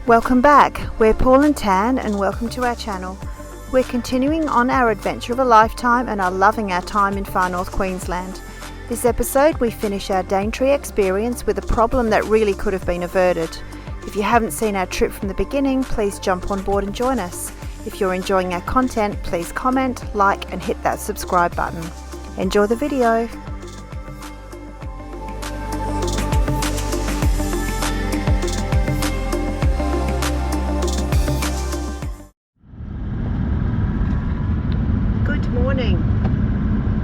Welcome back, we're Paul and Tan and welcome to our channel. We're continuing on our adventure of a lifetime and are loving our time in far north Queensland. This episode we finish our Daintree experience with a problem that really could have been averted. If you haven't seen our trip from the beginning, please jump on board and join us. If you're enjoying our content, please comment, like and hit that subscribe button. Enjoy the video.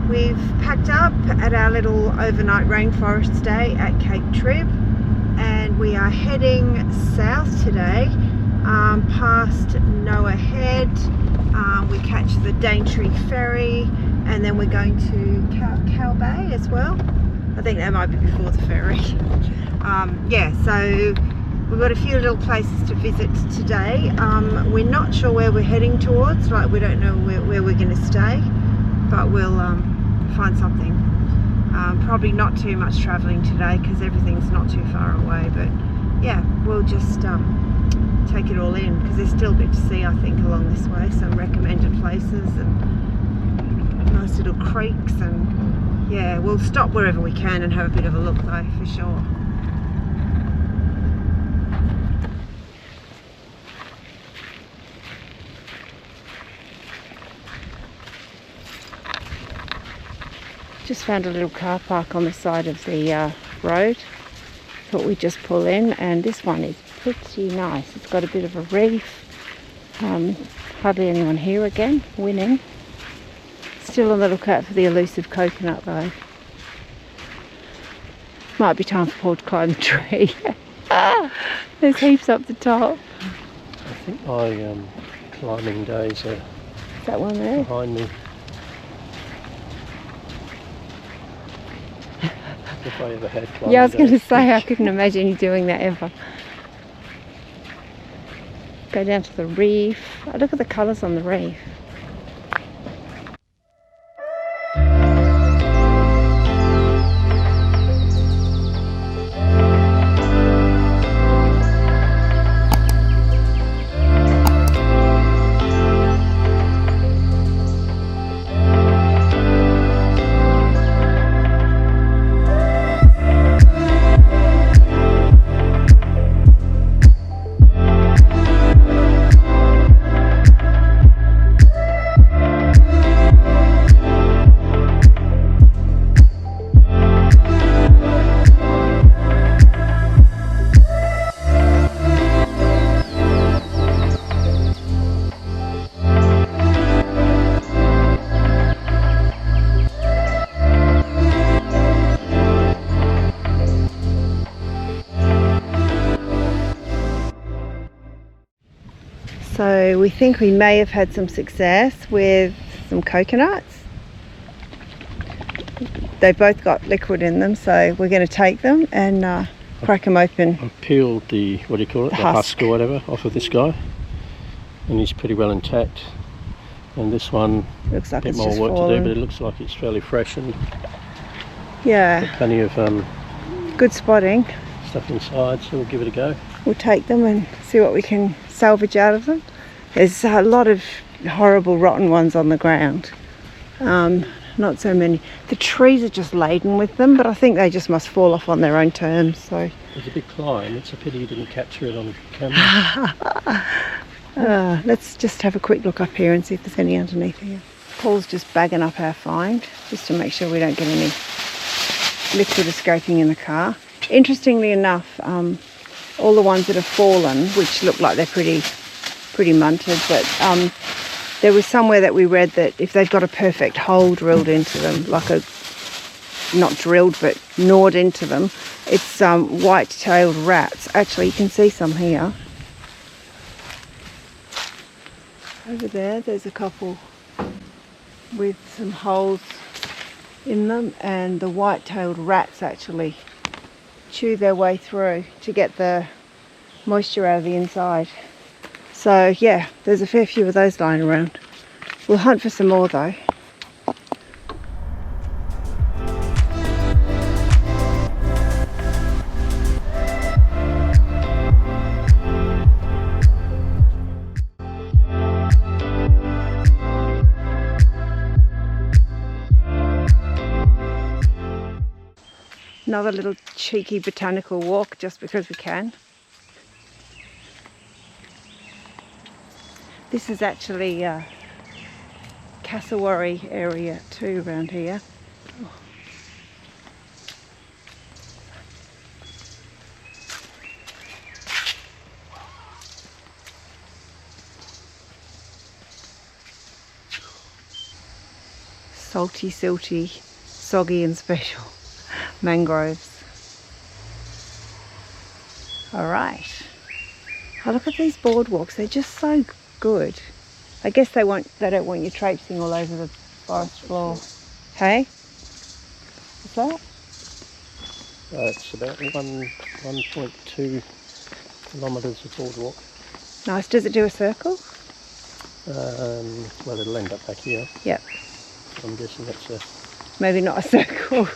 We've packed up at our little overnight rainforest stay at Cape Trib and we are heading south today, past Noah Head. We catch the Daintree ferry and then we're going to Cow Bay as well. I think that might be before the ferry. Yeah, so we've got a few little places to visit today. We're not sure where we're heading towards, like we don't know where we're going to stay, but we'll find something. Probably not too much travelling today because everything's not too far away, but yeah, we'll just take it all in because there's still a bit to see, I think, along this way. Some recommended places and nice little creeks, and yeah, we'll stop wherever we can and have a bit of a look though, for sure. Just found a little car park on the side of the road. Thought we'd just pull in, and this one is pretty nice. It's got a bit of a reef. Hardly anyone here again, winning. Still on the lookout for the elusive coconut though. Might be time for Paul to climb the tree. There's heaps up the top. I think my climbing days are that one there? Behind me. If I ever had climbing yeah, I was going to days. say, I couldn't imagine you doing that ever. Go down to the reef. Oh, look at the colours on the reef. So we think we may have had some success with some coconuts. They've both got liquid in them, so we're going to take them and crack them open. I've peeled the, what do you call it, the husk or whatever off of this guy, and he's pretty well intact. And this one, looks like a bit it's more just work fallen. to do, but it looks like it's fairly fresh and yeah, plenty of good spotting. stuff inside, so we'll give it a go. We'll take them and see what we can salvage out of them. There's a lot of horrible rotten ones on the ground. Not so many. The trees are just laden with them, but I think they just must fall off on their own terms. So There's a big climb. It's a pity you didn't capture it on camera. let's just have a quick look up here and see if there's any underneath here. Paul's just bagging up our find just to make sure we don't get any liquid escaping in the car. Interestingly enough, all the ones that have fallen, which look like they're pretty munted, but there was somewhere that we read that if they've got a perfect hole drilled into them, like a, not drilled but gnawed into them, it's white-tailed rats. Actually, you can see some here. Over there's a couple with some holes in them, and the white-tailed rats actually chew their way through to get the moisture out of the inside. So yeah, there's a fair few of those lying around. We'll hunt for some more though. Another little cheeky botanical walk just because we can. This is actually Cassowary area too around here. Salty, silty, soggy and special mangroves. Alright. Oh, look at these boardwalks, they're just so good. I guess they don't want you traipsing all over the forest floor. Hey? What's that? It's about 1.2 kilometres of boardwalk. Nice. Does it do a circle? Well, it'll end up back here. Yep. I'm guessing that's a... Maybe not a circle.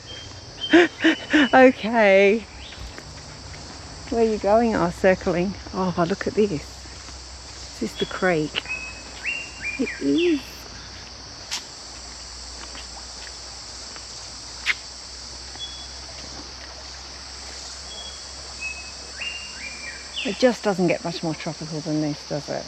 Okay. Where are you going? Oh, circling. Oh, look at this. Is this the creek? It is. It just doesn't get much more tropical than this, does it?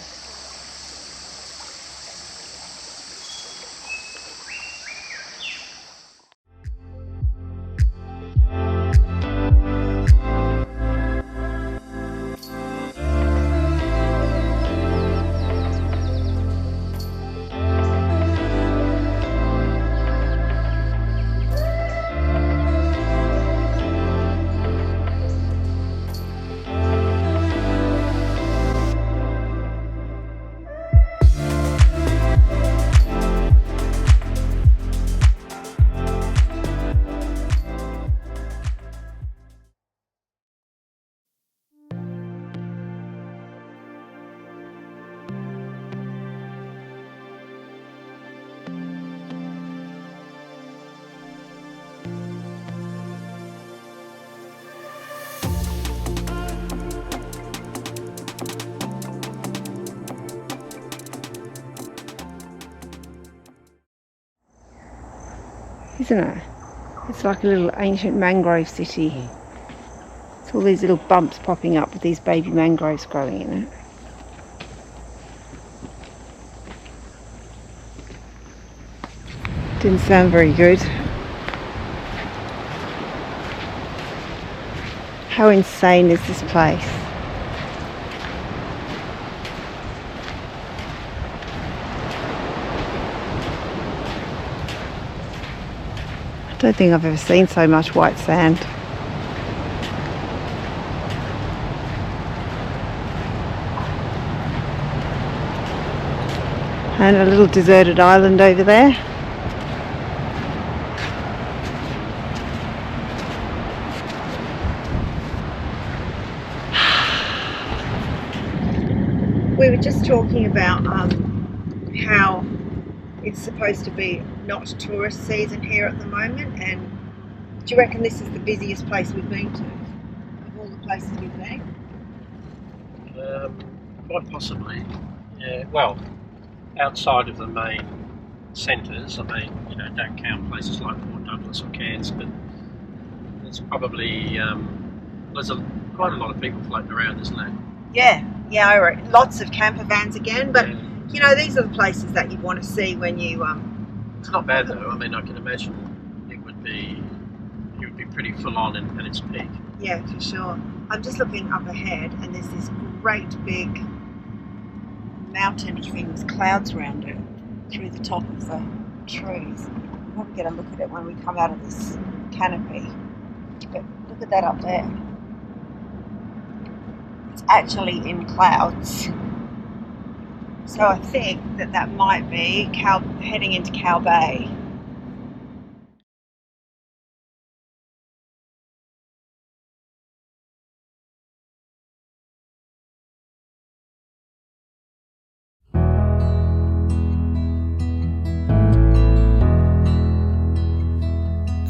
Isn't it? It's like a little ancient mangrove city. It's all these little bumps popping up with these baby mangroves growing in it. Didn't sound very good. How insane is this place? I don't think I've ever seen so much white sand. And a little deserted island over there. We were just talking about how it's supposed to be not tourist season here at the moment, and do you reckon this is the busiest place we've been to of all the places we've been? Quite possibly, yeah. Well, outside of the main centres, I mean, you know, don't count places like Port Douglas or Cairns, but there's probably there's quite a lot of people floating around, isn't there? Yeah, I reckon. Lots of camper vans again, but you know, these are the places that you'd want to see when you It's not bad though. I mean, I can imagine it would be pretty full on at its peak. Yeah, for sure. I'm just looking up ahead, and there's this great big mountainy thing with clouds around it through the top of the trees. We'll probably get a look at it when we come out of this canopy. But look at that up there. It's actually in clouds. So I think that might be heading into Cow Bay.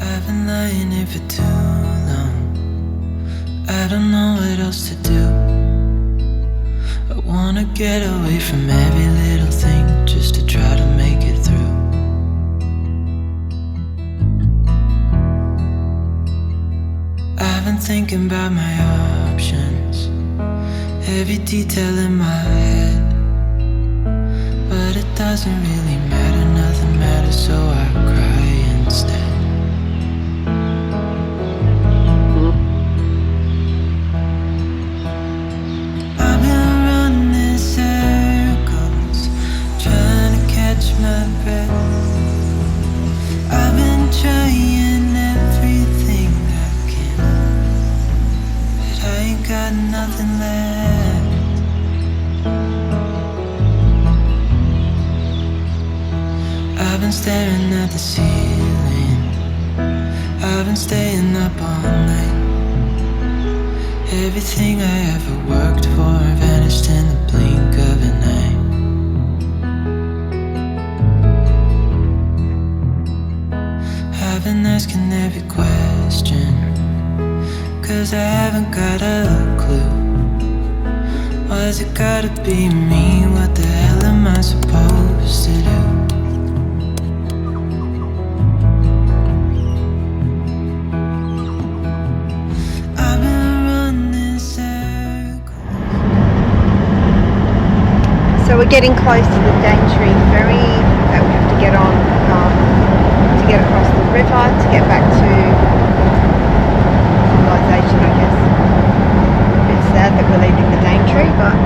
I've been lying here for too long. I don't know what else to do. I wanna get away from every little thing just to try to make it through. thinking about my options, every detail in my head. But it doesn't really matter, nothing matters, so I cry instead. I've been running in circles, trying to catch my breath. I've been trying everything I can, but I ain't got nothing left. I've been staring at the ceiling, I've been staying up all night. Everything I ever worked for vanished in the blink of an eye. I've been asking every question, 'cause I haven't got a clue. Why's it gotta be me? What the hell am I supposed to do? I've been running circles. So we're getting close to the Daintree ferry that we have to get on to get across the river to get back to civilization, I guess. A bit sad that we're leaving the Daintree, but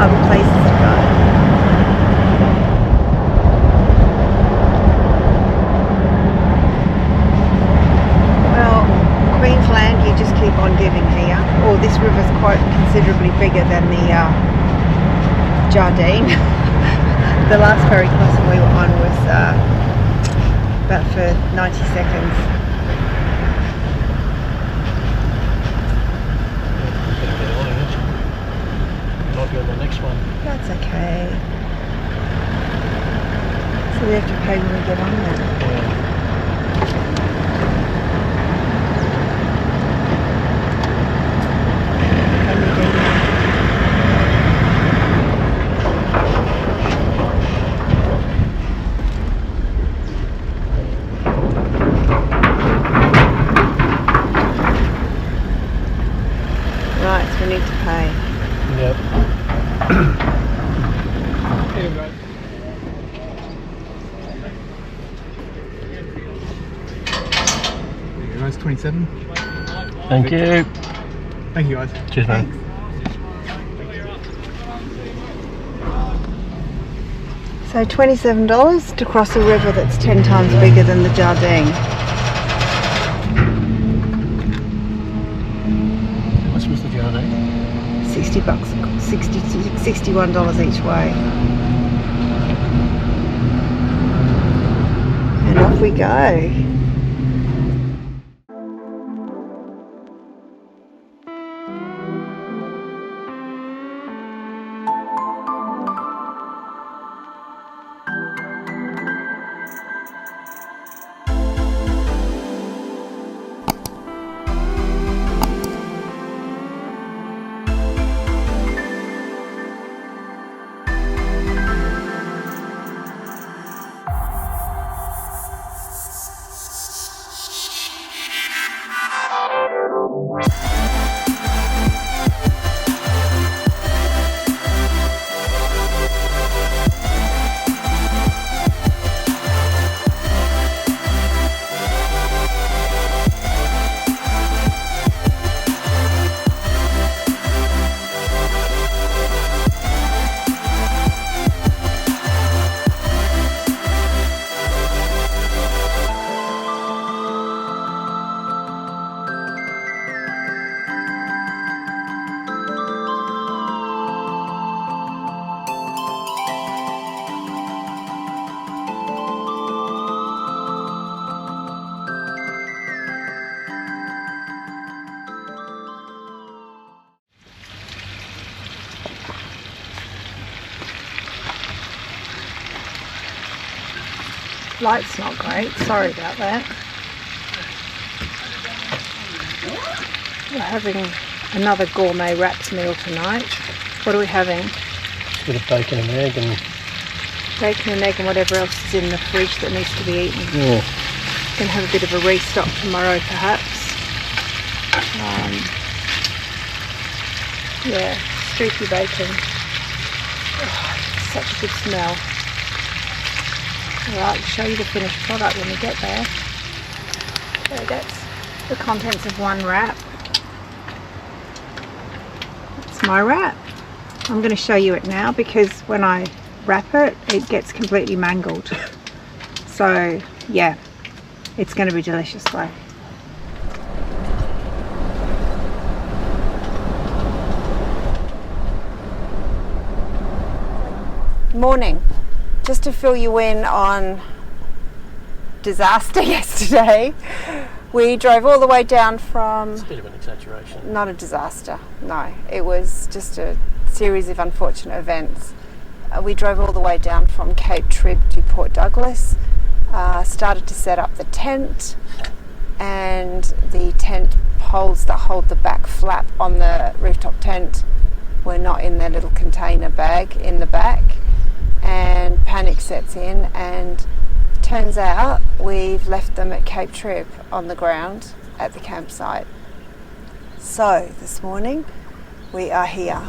other places to go. Well, Queensland, you just keep on giving here. Oh, this river's quite considerably bigger than the Jardine. The last ferry crossing we were on was about for 90 seconds. Might be on the next one. That's okay. So we have to pay when we get on then. Can we do that? Right, so we need to pay. Yep. Here we go. There you guys, 27. Thank you. Thank you guys. Cheers, man. So $27 to cross a river that's 10 times bigger than the Jardine. How much was the Jardine? $60, $61 each way. And off we go. Light's not great, sorry about that. We're having another gourmet wraps meal tonight. What are we having? A bit of bacon and egg and... Bacon and egg and whatever else is in the fridge that needs to be eaten. Yeah. Gonna have a bit of a restock tomorrow perhaps. Yeah, streaky bacon. Oh, such a good smell. Alright, I'll show you the finished product when we get there. So that's the contents of one wrap. That's my wrap. I'm going to show you it now because when I wrap it, it gets completely mangled. So yeah, it's going to be delicious though. Morning. Just to fill you in on disaster yesterday, we drove all the way down from... It's a bit of an exaggeration. Not a disaster, no. It was just a series of unfortunate events. We drove all the way down from Cape Trib to Port Douglas, started to set up the tent, and the tent poles that hold the back flap on the rooftop tent were not in their little container bag in the back, and panic sets in, and turns out we've left them at Cape Trib on the ground at the campsite. So this morning we are here.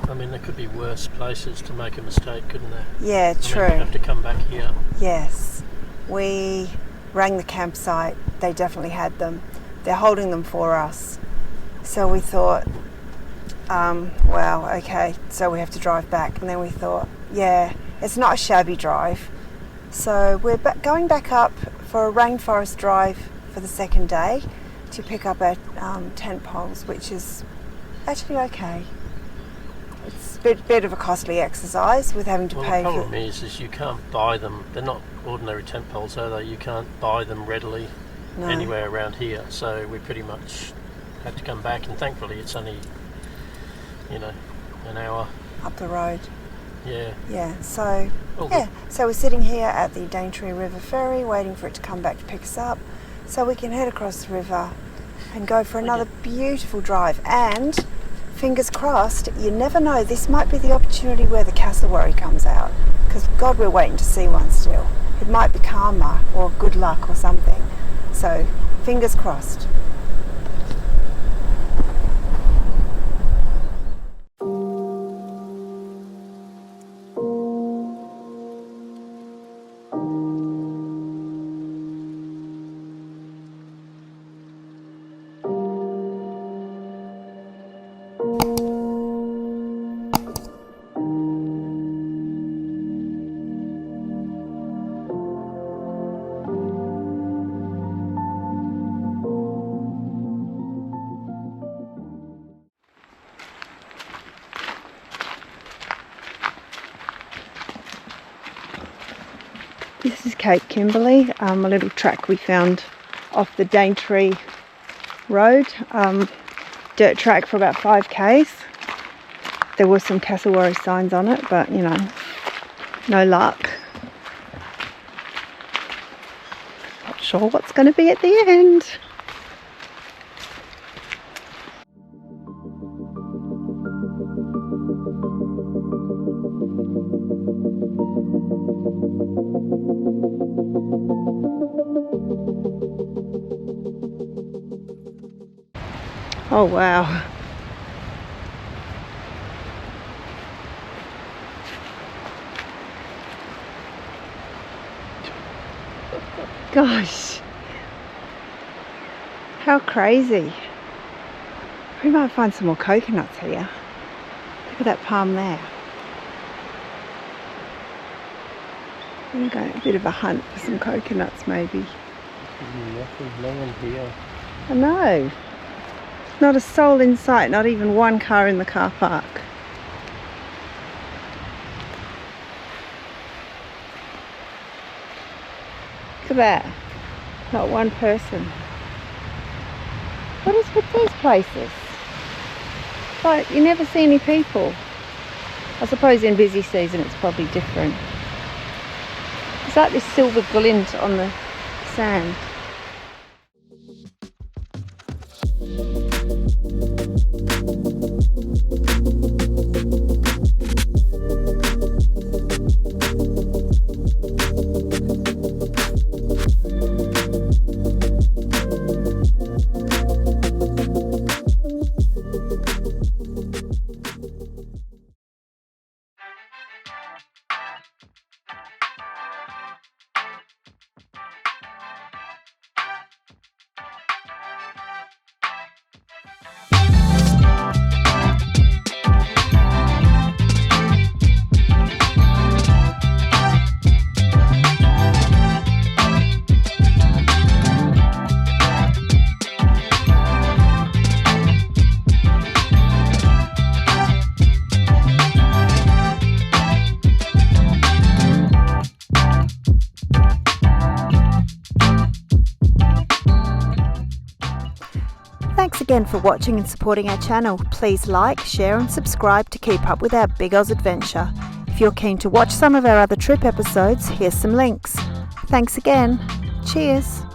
I mean, there could be worse places to make a mistake, couldn't there? Yeah, true. I mean, you have to come back here. Yes, we rang the campsite. They definitely had them. They're holding them for us. So we thought, well, okay, so we have to drive back. And then we thought, yeah, it's not a shabby drive. So we're going back up for a rainforest drive for the second day to pick up our tent poles, which is actually okay. It's a bit of a costly exercise with having to pay for... The problem is you can't buy them. They're not ordinary tent poles, are they? You can't buy them readily anywhere around here. So we pretty much had to come back, and thankfully it's only, you know, an hour up the road. Yeah. Yeah. So so we're sitting here at the Daintree River ferry, waiting for it to come back to pick us up, so we can head across the river and go for another beautiful drive. And fingers crossed, you never know, this might be the opportunity where the cassowary comes out, because God, we're waiting to see one still. It might be karma or good luck or something. So fingers crossed. This is Cape Kimberley, a little track we found off the Daintree road, dirt track for about 5k's. There were some cassowary signs on it, but you know, no luck. Not sure what's going to be at the end. Oh wow. Gosh. How crazy. We might find some more coconuts here. Look at that palm there. I'm going a bit of a hunt for some coconuts maybe. Nothing, no one here. I know. Not a soul in sight, not even one car in the car park. Look at that. Not one person. What is with these places? Like, you never see any people. I suppose in busy season it's probably different. It's like this silver glint on the sand. Thanks again for watching and supporting our channel. Please like, share and subscribe to keep up with our Big Oz adventure. If you're keen to watch some of our other trip episodes, here's some links. Thanks again. Cheers.